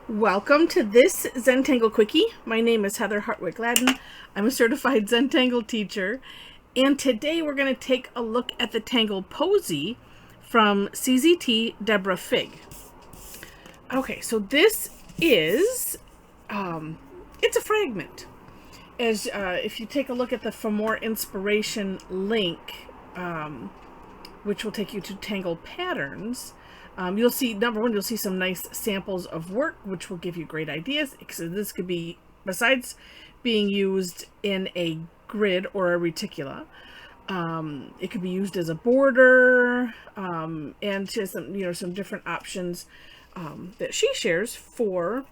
Welcome to this Zentangle Quickie. My name is Heather Hartwick Gladden. I'm a certified Zentangle teacher, and today we're going to take a look at the Tangle Posie from CZT Debra Figg. Okay, so this is it's a fragment. As if you take a look at the For More Inspiration link, which will take you to Tangle Patterns. You'll see, number one, you'll see some nice samples of work, which will give you great ideas. So this could be, besides being used in a grid or a reticula, it could be used as a border, and just some, some different options that she shares for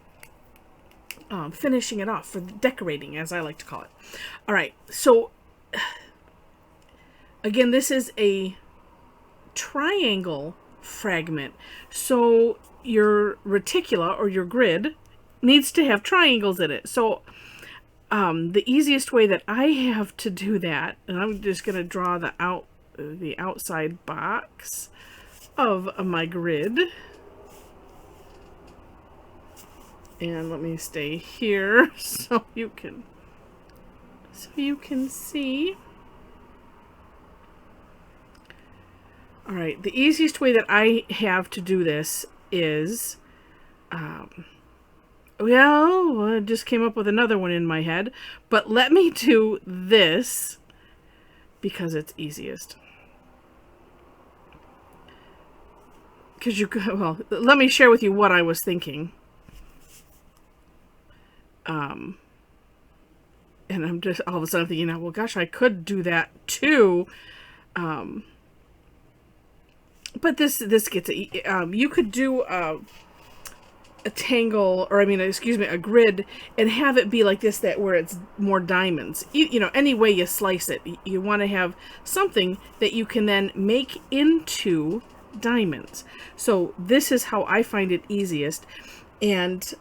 finishing it off, for decorating, as I like to call it. All right, so again, this is a triangle fragment, so your reticula or your grid needs to have triangles in it. So the easiest way that I have to do that, and I'm just going to draw the outside box of my grid, and let me stay here so you can see. All right, the easiest way that I have to do this is, well, I just came up with another one in my head, but let me do this because it's easiest. Because well, let me share with you what I was thinking. And I'm just all of a sudden thinking, well, gosh, I could do that too. But this gets you could do a tangle, or a grid, and have it be like this, that where it's more diamonds. Any way you slice it, you want to have something that you can then make into diamonds. So this is how I find it easiest. And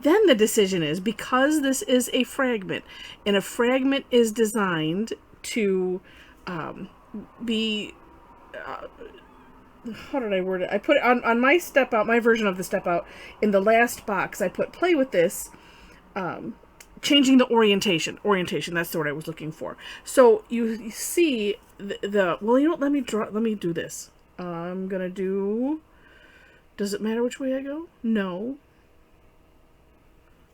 then the decision is, because this is a fragment, and a fragment is designed to be how did I word it? I put it on my step out, my version of the step out, in the last box. I put play with this, changing the orientation. That's the word I was looking for. So you see well, let me do this. I'm gonna do, does it matter which way I go? No.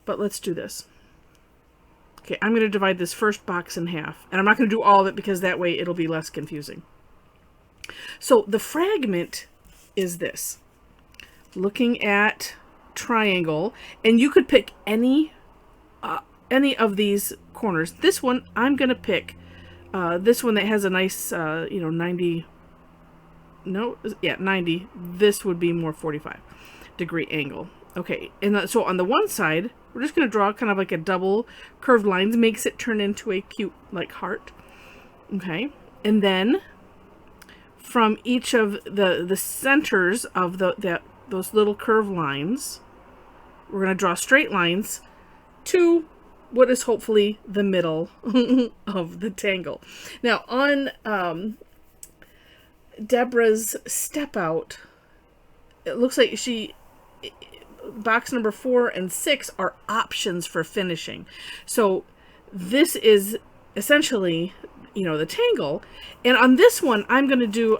But let's do this. Okay, I'm gonna divide this first box in half, and I'm not gonna do all of it because that way it'll be less confusing. So the fragment is this. Looking at triangle, and you could pick any of these corners. This one, I'm going to pick this one that has a nice, 90. No, yeah, 90. This would be more 45-degree angle. Okay, and so on the one side, we're just going to draw kind of like a double curved lines, makes it turn into a cute like heart. Okay, and then from each of the centers of those little curved lines, we're going to draw straight lines to what is hopefully the middle of the tangle. Now on Debra's step out, it looks like box number 4 and 6 are options for finishing. So this is essentially, the tangle. And on this one, I'm going to do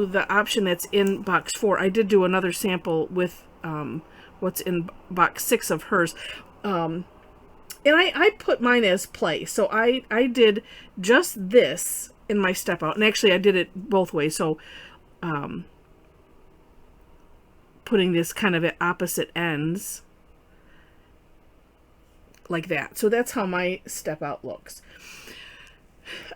the option that's in box 4. I did do another sample with what's in box 6 of hers. And I put mine as play. So I did just this in my step out. And actually I did it both ways. So putting this kind of at opposite ends like that. So that's how my step out looks.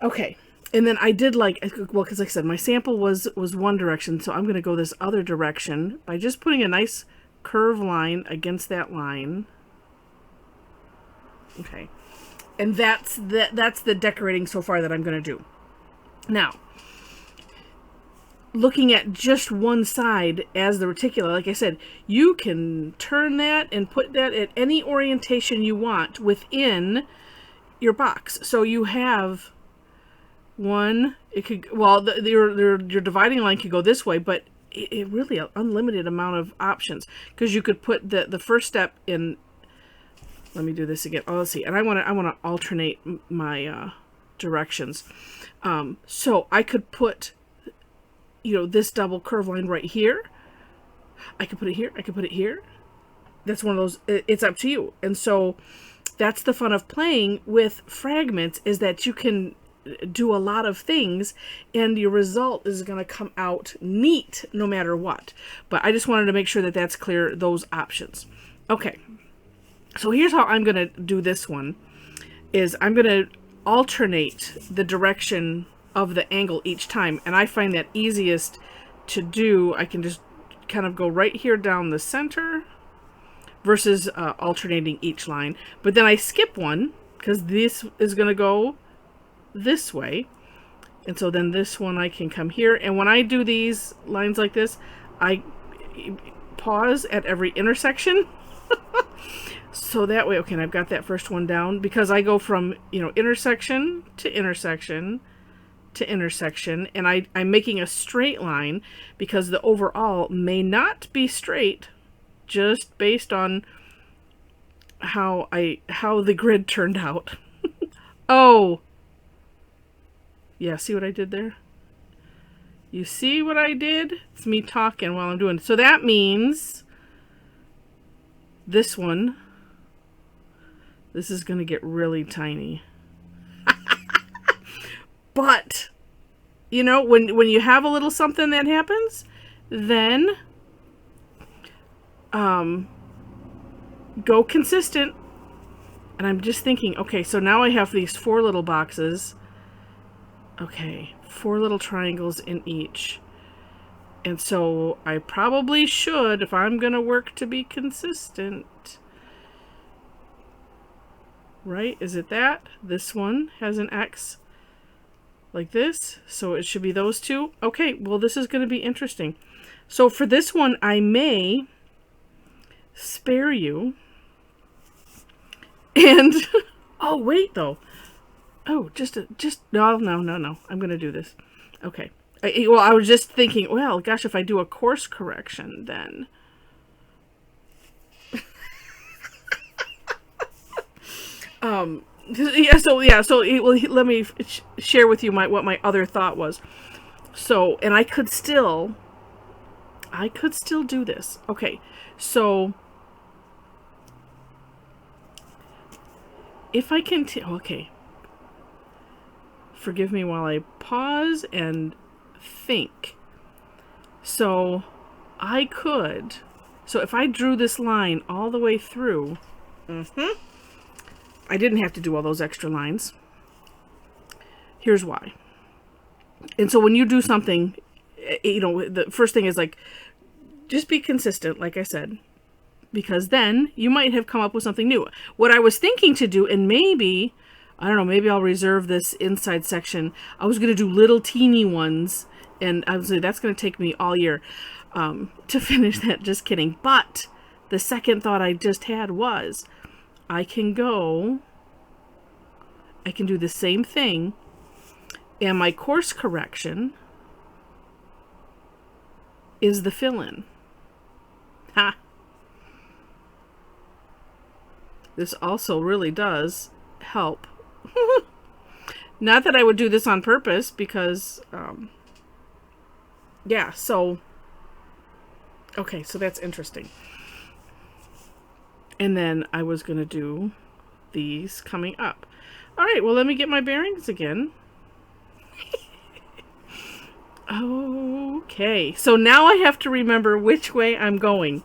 Okay, and then I did because like I said, my sample was one direction, so I'm going to go this other direction by just putting a nice curve line against that line. Okay, and that's the decorating so far that I'm going to do. Now, looking at just one side as the reticula, like I said, you can turn that and put that at any orientation you want within your box. So you have one, it could, well, your dividing line could go this way, but it really an unlimited amount of options, because you could put the first step in. Let me do this again. Oh, let's see. And I want to alternate my directions. So I could put, this double curve line right here. I could put it here. I could put it here. That's one of those. It's up to you. And so that's the fun of playing with fragments, is that you can do a lot of things and your result is going to come out neat no matter what. But I just wanted to make sure that that's clear, those options. Okay. So here's how I'm going to do this one, is I'm going to alternate the direction of the angle each time. And I find that easiest to do. I can just kind of go right here down the center versus alternating each line. But then I skip one because this is going to go this way. And so then this one I can come here. And when I do these lines like this, I pause at every intersection. So that way, okay, and I've got that first one down, because I go from, intersection to intersection to intersection, and I'm making a straight line because the overall may not be straight, just based on how the grid turned out. Oh, yeah, see what I did there? You see what I did? It's me talking while I'm doing it. So that means this one, this is going to get really tiny. But, when you have a little something that happens, then go consistent. And I'm just thinking, okay, so now I have these 4 little boxes. Okay, 4 little triangles in each. And so I probably should, if I'm going to work to be consistent. Right? Is it that? This one has an X like this. So it should be those two. Okay, well, this is going to be interesting. So for this one, I may spare you. And, oh, wait, though. Oh, no. I'm going to do this. Okay. Well, I was just thinking, well, gosh, if I do a course correction, then. Let me share with you what my other thought was. So, and I could still do this. Okay, so if I continue, okay, forgive me while I pause and think. So if I drew this line all the way through, I didn't have to do all those extra lines. Here's why. And so when you do something, the first thing is just be consistent, like I said, because then you might have come up with something new. What I was thinking to do, and maybe, I don't know, maybe I'll reserve this inside section. I was going to do little teeny ones, and I was like, that's going to take me all year to finish that. Just kidding. But the second thought I just had was, I can do the same thing, and my course correction is the fill-in. Ha! This also really does help. Not that I would do this on purpose, because, yeah, so, okay, so that's interesting. And then I was going to do these coming up. All right, well, let me get my bearings again. Okay, so now I have to remember which way I'm going.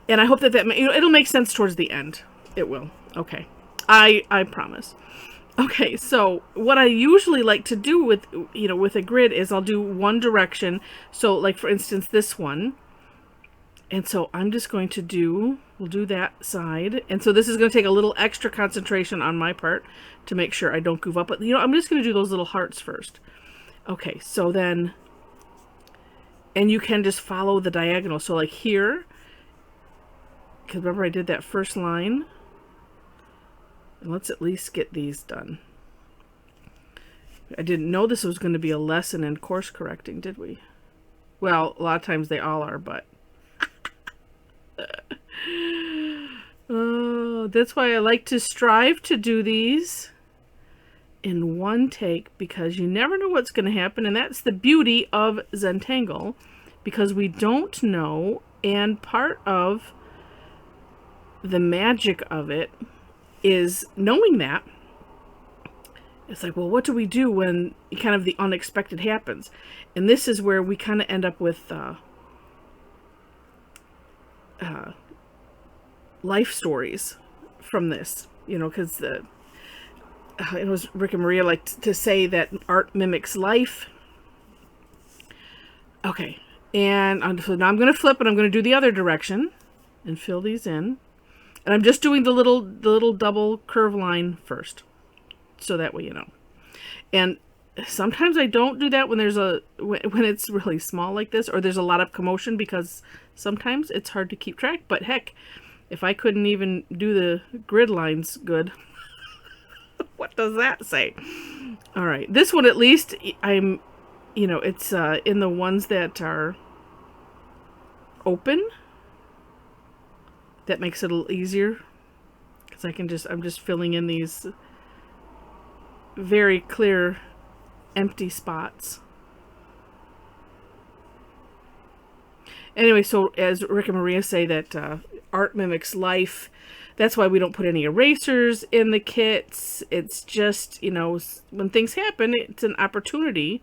And I hope that it'll make sense towards the end. It will. Okay, I promise. Okay, so what I usually like to do with a grid is I'll do one direction. So, like, for instance, this one. And so I'm just going to we'll do that side. And so this is going to take a little extra concentration on my part to make sure I don't goof up. But, I'm just going to do those little hearts first. Okay, so then, and you can just follow the diagonal. So like here, because remember I did that first line. And let's at least get these done. I didn't know this was going to be a lesson in course correcting, did we? Well, a lot of times they all are, but that's why I like to strive to do these in one take, because you never know what's going to happen, and that's the beauty of Zentangle, because we don't know, and part of the magic of it is knowing that. It's like, well, what do we do when kind of the unexpected happens? And this is where we kind of end up with life stories from this, you know, because it was Rick and Maria like to say that art mimics life. Okay, and so now I'm going to flip and I'm going to do the other direction and fill these in. And I'm just doing the little double curve line first, so that way you know. And sometimes I don't do that when it's really small like this, or there's a lot of commotion, because sometimes it's hard to keep track. But heck, if I couldn't even do the grid lines good, what does that say? All right, this one at least I'm, you know, it's in the ones that are open. That makes it a little easier, because I'm just filling in these very clear empty spots. Anyway, so as Rick and Maria say that art mimics life, that's why we don't put any erasers in the kits. It's just, you know, when things happen, it's an opportunity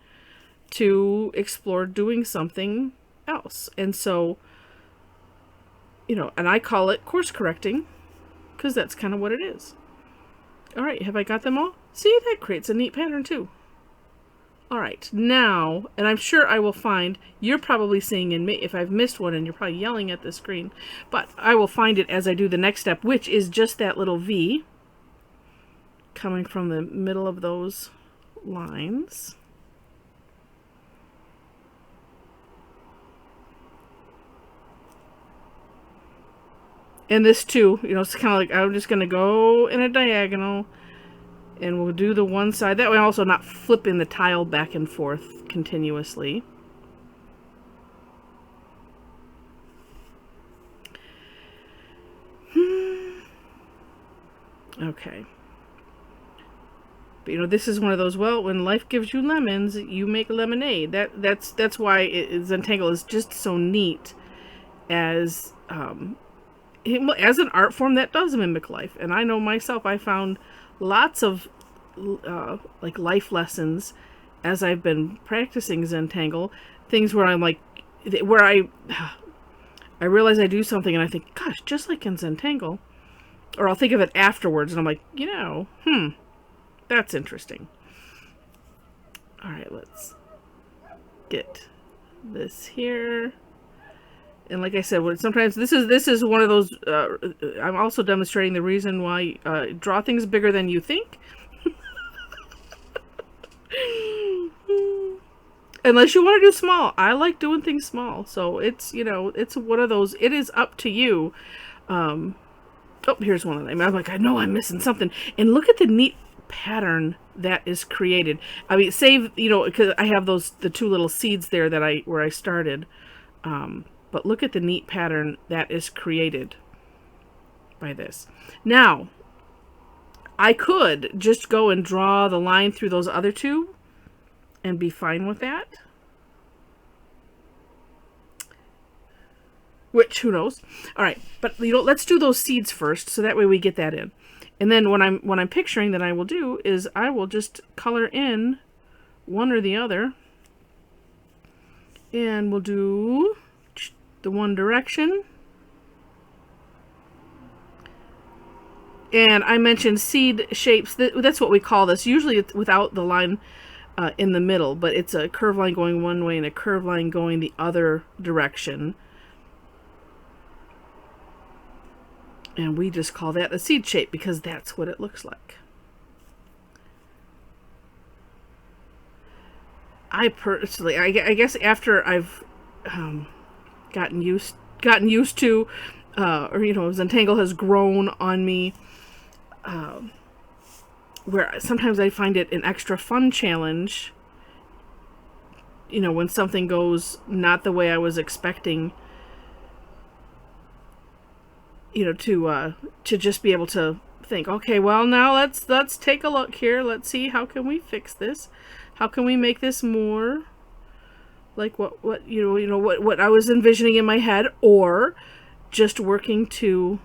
to explore doing something else. And so, you know, and I call it course correcting, because that's kind of what it is. All right, have I got them all? See, that creates a neat pattern too. All right, now, and I'm sure I will find, you're probably seeing in me, if I've missed one, and you're probably yelling at the screen, but I will find it as I do the next step, which is just that little V coming from the middle of those lines. And this too, you know, it's kind of like, I'm just going to go in a diagonal, and we'll do the one side. That way I'm also not flipping the tile back and forth continuously. Okay. But, you know, this is one of those, well, when life gives you lemons, you make lemonade. That's why Zentangle is just so neat as an art form that does mimic life. And I know myself, I found lots of like life lessons as I've been practicing Zentangle, things where I'm like, where I realize I do something and I think, gosh, just like in Zentangle, or I'll think of it afterwards and I'm like, you know, that's interesting. All right, let's get this here. And like I said, sometimes this is one of those, I'm also demonstrating the reason why draw things bigger than you think. Unless you want to do small. I like doing things small. So it's, you know, it's one of those, it is up to you. Oh, here's one of them. I'm like, I know I'm missing something. And look at the neat pattern that is created. I mean, you know, because I have the two little seeds there where I started. But look at the neat pattern that is created by this. Now, I could just go and draw the line through those other two and be fine with that. Which, who knows? All right, but you know, let's do those seeds first, so that way we get that in. And then what I'm picturing that I will do is I will just color in one or the other, and we'll do the one direction. And I mentioned seed shapes. That's what we call this. Usually it's without the line in the middle, but it's a curved line going one way and a curved line going the other direction. And we just call that a seed shape because that's what it looks like. I personally, I guess after I've gotten used to, or you know, Zentangle has grown on me, where sometimes I find it an extra fun challenge when something goes not the way I was expecting, to just be able to think, okay, well, now let's take a look here. Let's see, how can we fix this? How can we make this more like what I was envisioning in my head, or just working to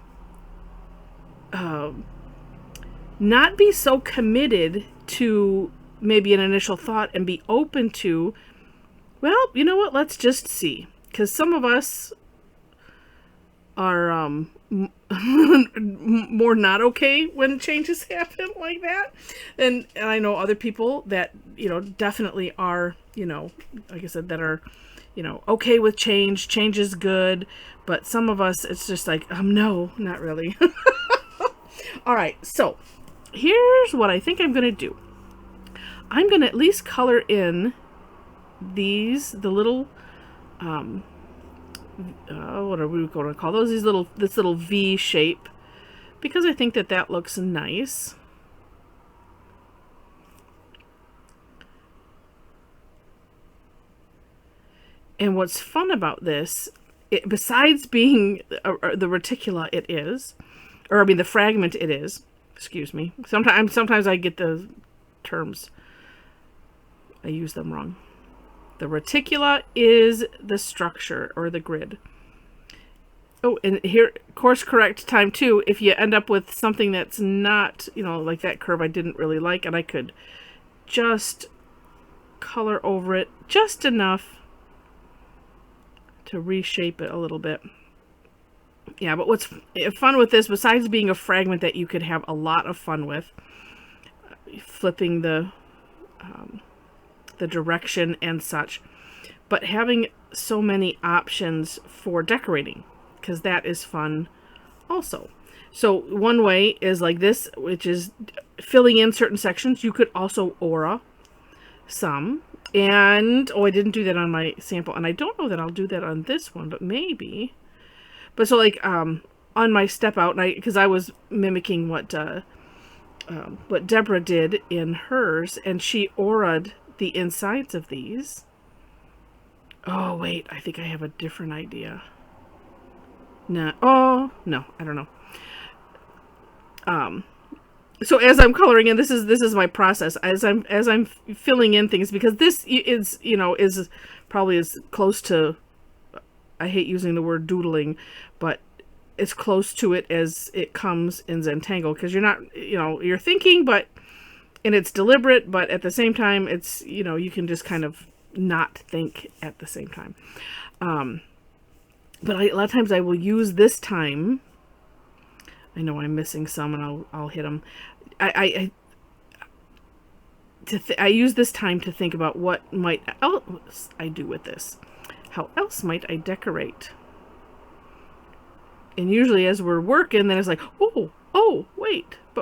not be so committed to maybe an initial thought and be open to, well, you know what, let's just see. Because some of us are more not okay when changes happen like that. And I know other people that, definitely are, like I said, that are, okay with change. Change is good. But some of us, it's just like, no, not really. All right. So here's what I think I'm going to do. I'm going to at least color in the little, what are we going to call those? This little V shape, because I think that looks nice. And what's fun about this, besides being the reticula, the fragment it is, excuse me. Sometimes I get the terms, I use them wrong. The reticula is the structure or the grid. Oh, and here, course correct time too, if you end up with something that's not, like that curve I didn't really like, and I could just color over it just enough to reshape it a little bit. Yeah, but what's fun with this, besides being a fragment that you could have a lot of fun with, flipping the direction and such, but having so many options for decorating, because that is fun also. So one way is like this, which is filling in certain sections. You could also aura some. And, I didn't do that on my sample, and I don't know that I'll do that on this one, but maybe. But so like, on my step out, because I was mimicking what Debra did in hers, and she aura'd the insides of these. Oh, wait, I think I have a different idea. No, I don't know. So as I'm coloring in, this is my process as I'm filling in things, because this is probably as close to, I hate using the word doodling, but as close to it as it comes in Zentangle, because you're not, you're thinking, and it's deliberate, but at the same time, it's, you can just kind of not think at the same time. But a lot of times I will use this time. I know I'm missing some, and I'll hit them. I use this time to think about what might else I do with this. How else might I decorate? And usually as we're working, then it's like,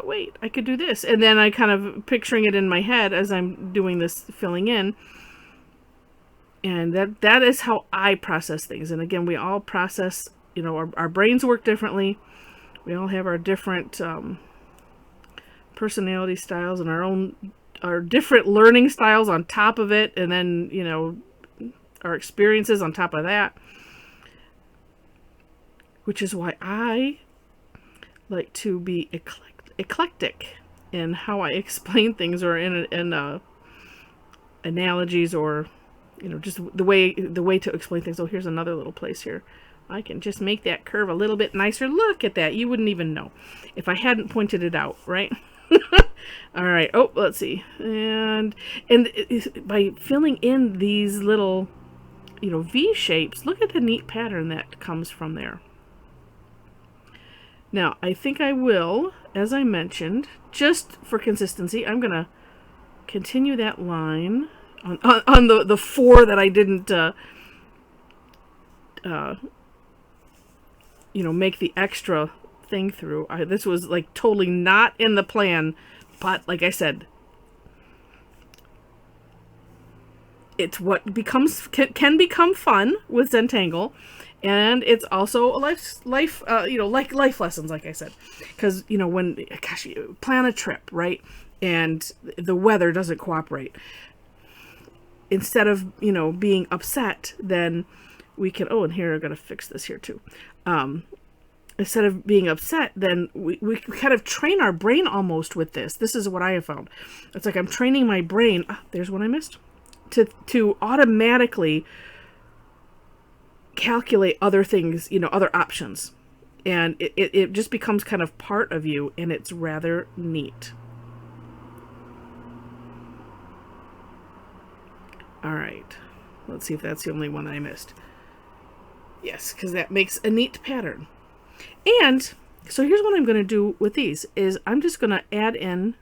wait, I could do this. And then I kind of picturing it in my head as I'm doing this filling in. And that is how I process things. And again, we all process, our brains work differently. We all have our different personality styles and our different learning styles on top of it. And then, our experiences on top of that. Which is why I like to be eclectic in how I explain things, or in analogies, or just the way to explain things. Oh, here's another little place here. I can just make that curve a little bit nicer. Look at that. You wouldn't even know if I hadn't pointed it out, right? All right. Oh, let's see. And by filling in these little, V shapes, look at the neat pattern that comes from there. Now, I think I will, as I mentioned, just for consistency, I'm going to continue that line on the four that I didn't, make the extra thing through. This was like totally not in the plan, but like I said, it's what can become fun with Zentangle. And it's also a life lessons, like I said, because, when, you plan a trip, right, and the weather doesn't cooperate. instead of, you know, being upset, then we can, oh, and here I'm going to fix this here too. Instead of being upset, then we kind of train our brain almost with this. This is what I have found. It's like I'm training my brain. There's one I missed. To automatically calculate other things, you know, other options. And it just becomes kind of part of you, and it's rather neat. All right. Let's see if that's the only one I missed. Yes, because that makes a neat pattern. And so here's what I'm going to do with these is I'm just going to add in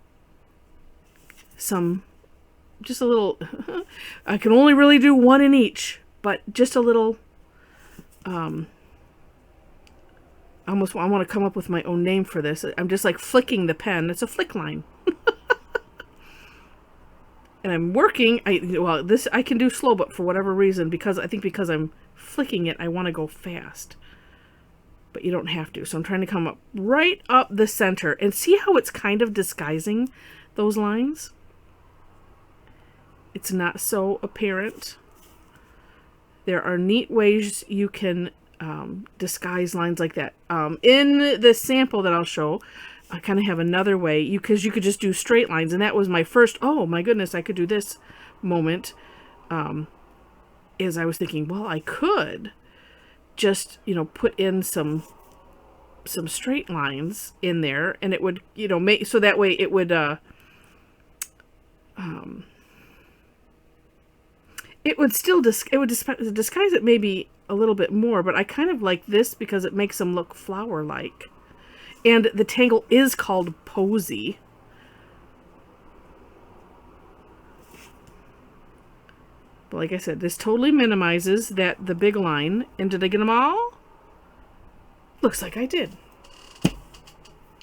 some, just a little, I can only really do one in each, but just a little, I want to come up with my own name for this. I'm just like flicking the pen. It's a flick line. And I'm working, this I can do slow, but for whatever reason, because I'm flicking it, I want to go fast. But you don't have to. So I'm trying to come up right up the center. And see how it's kind of disguising those lines? It's not so apparent. There are neat ways you can disguise lines like that. In the sample that I'll show, I kind of have another way, because you could just do straight lines. And that was my first, oh my goodness, I could do this moment. Is I was thinking, well, I could just, you know, put in some straight lines in there, and it would, you know, make, so that way it would still disguise it maybe a little bit more, but I kind of like this because it makes them look flower-like. And the tangle is called Posie. But like I said, this totally minimizes the big line. And did I get them all? Looks like I did.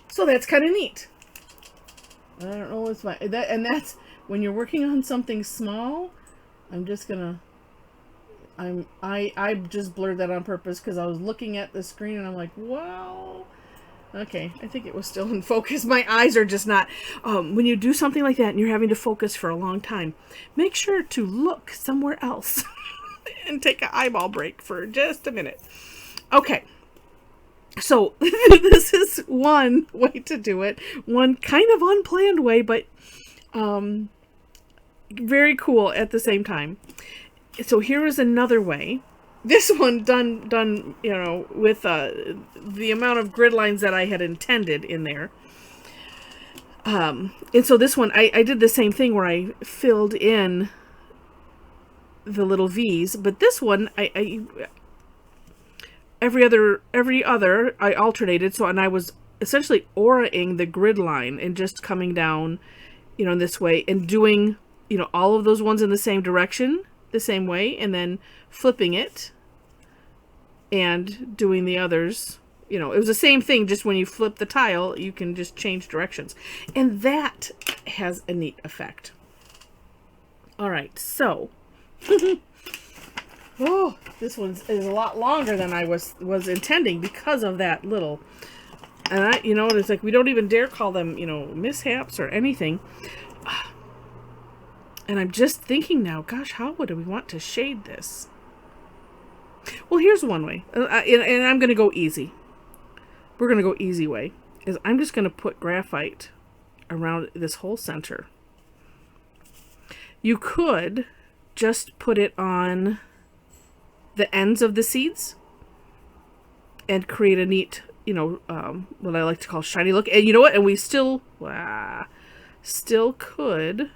So that's kind of neat. I don't know what's and that's when you're working on something small. I'm just gonna. I just blurred that on purpose because I was looking at the screen and I'm like, wow. Okay, I think it was still in focus. My eyes are just not. When you do something like that and you're having to focus for a long time, make sure to look somewhere else and take an eyeball break for just a minute. Okay, so this is one way to do it. One kind of unplanned way, but very cool at the same time. So here is another way. This one done, you know, with the amount of grid lines that I had intended in there. And so this one, I did the same thing where I filled in the little V's, but this one, every other, I alternated. So, and I was essentially auraing the grid line and just coming down, you know, in this way and doing, you know, all of those ones in the same direction, the same way, and then flipping it and doing the others. You know, it was the same thing, just when you flip the tile, you can just change directions. And that has a neat effect. All right, so oh, this one is a lot longer than I was intending because of that little. And you know, it's like we don't even dare call them, you know, mishaps or anything. And I'm just thinking now, gosh, how would we want to shade this? Well, here's one way, and I'm going to go easy. We're going to go easy way. Is I'm just going to put graphite around this whole center. You could just put it on the ends of the seeds and create a neat, you know, what I like to call shiny look. And you know what? And we still could,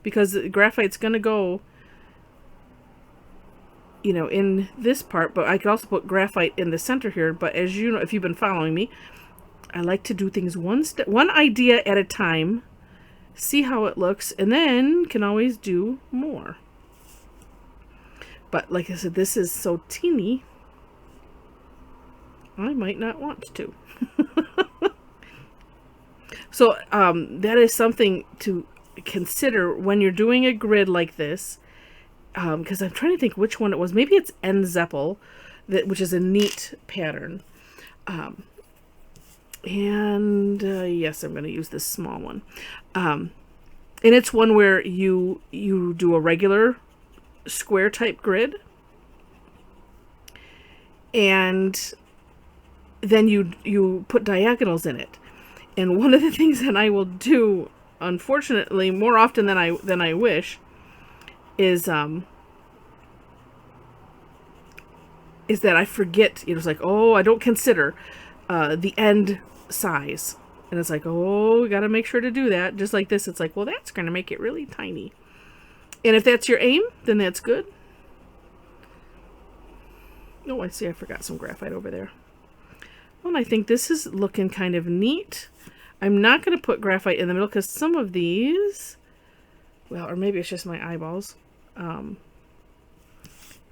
because the graphite's going to go, you know, in this part, but I could also put graphite in the center here. But as you know, if you've been following me, I like to do things one idea at a time, see how it looks, and then can always do more. But like I said, this is so teeny, I might not want to. So that is something to consider when you're doing a grid like this. Because I'm trying to think which one it was. Maybe it's Enzeppel, which is a neat pattern. Yes, I'm going to use this small one. And it's one where you do a regular square type grid, and then you put diagonals in it. And one of the things that I will do, unfortunately, more often than I wish, is that I forget. It's like, oh, I don't consider the end size, and it's like, oh, we got to make sure to do that. Just like this, it's like, well, that's going to make it really tiny. And if that's your aim, then that's good. Oh, I see, I forgot some graphite over there. Well, I think this is looking kind of neat. I'm not going to put graphite in the middle because some of these, well, or maybe it's just my eyeballs,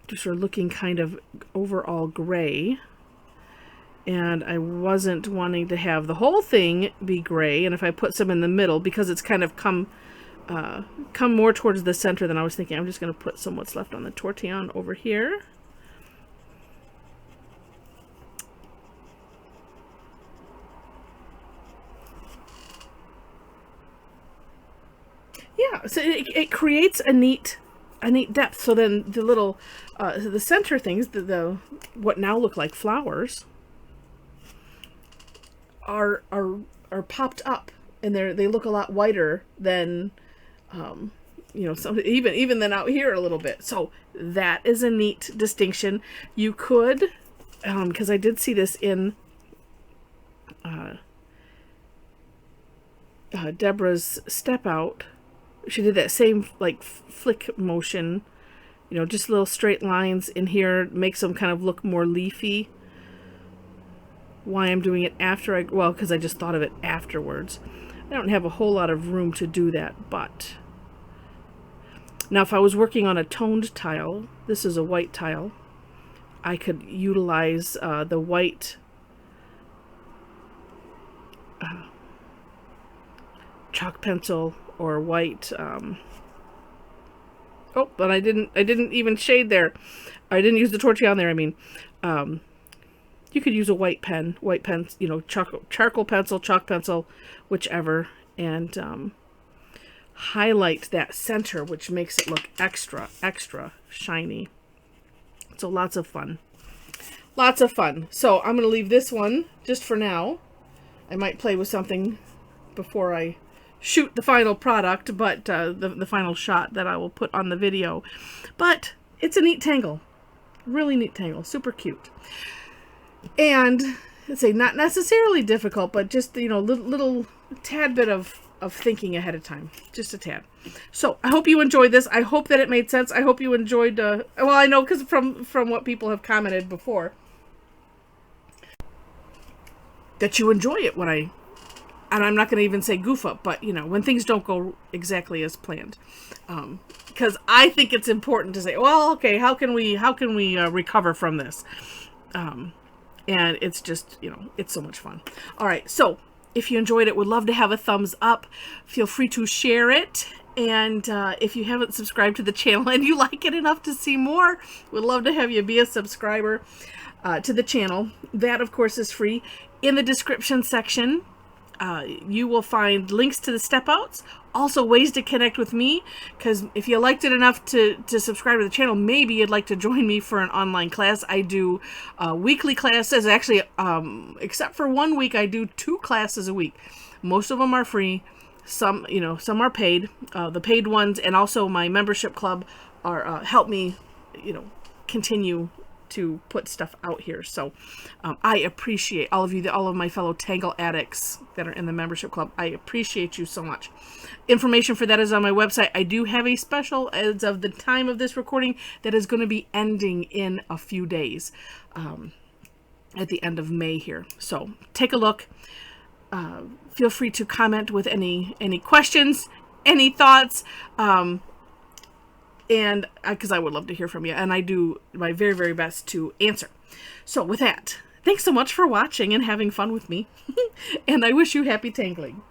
just are looking kind of overall gray. And I wasn't wanting to have the whole thing be gray. And if I put some in the middle, because it's kind of come more towards the center than I was thinking, I'm just going to put some what's left on the tortillon over here. Yeah, so it creates a neat depth. So then the little the center things, the what now look like flowers, are popped up, and they look a lot whiter than some even than out here a little bit. So that is a neat distinction. You could, because I did see this in Debra's step out. She did that same like flick motion, just little straight lines in here, makes them kind of look more leafy. Why I'm doing it after because I just thought of it afterwards. I don't have a whole lot of room to do that, but now if I was working on a toned tile, this is a white tile, I could utilize the white chalk pencil or white but I didn't even shade there. I didn't use the tortillon there. I mean, you could use a white pen, charcoal pencil, chalk pencil, whichever, and highlight that center, which makes it look extra shiny. So lots of fun. So I'm going to leave this one just for now. I might play with something before I shoot the final product, but the final shot that I will put on the video. But it's a neat tangle. Really neat tangle. Super cute. And let's say not necessarily difficult, but just, little tad bit of thinking ahead of time. Just a tad. So I hope you enjoyed this. I hope that it made sense. I hope you enjoyed, I know because from what people have commented before, that you enjoy it and I'm not going to even say goof up, but when things don't go exactly as planned, because I think it's important to say, well, okay, how can we recover from this? And it's just, it's so much fun. All right. So if you enjoyed it, would love to have a thumbs up. Feel free to share it. And if you haven't subscribed to the channel and you like it enough to see more, we'd love to have you be a subscriber to the channel. That, of course, is free. In the description section, you will find links to the step outs, also ways to connect with me, because if you liked it enough to subscribe to the channel, maybe you'd like to join me for an online class. I do weekly classes. Actually, except for 1 week, I do 2 classes a week. Most of them are free. Some are paid. The paid ones and also my membership club are help me, continue to put stuff out here. So I appreciate all of you, all of my fellow Tangle addicts that are in the membership club. I appreciate you so much. Information for that is on my website. I do have a special as of the time of this recording that is going to be ending in a few days at the end of May here. So take a look. Feel free to comment with any questions, any thoughts, and because I would love to hear from you, and I do my very, very best to answer. So with that, thanks so much for watching and having fun with me, and I wish you happy tangling.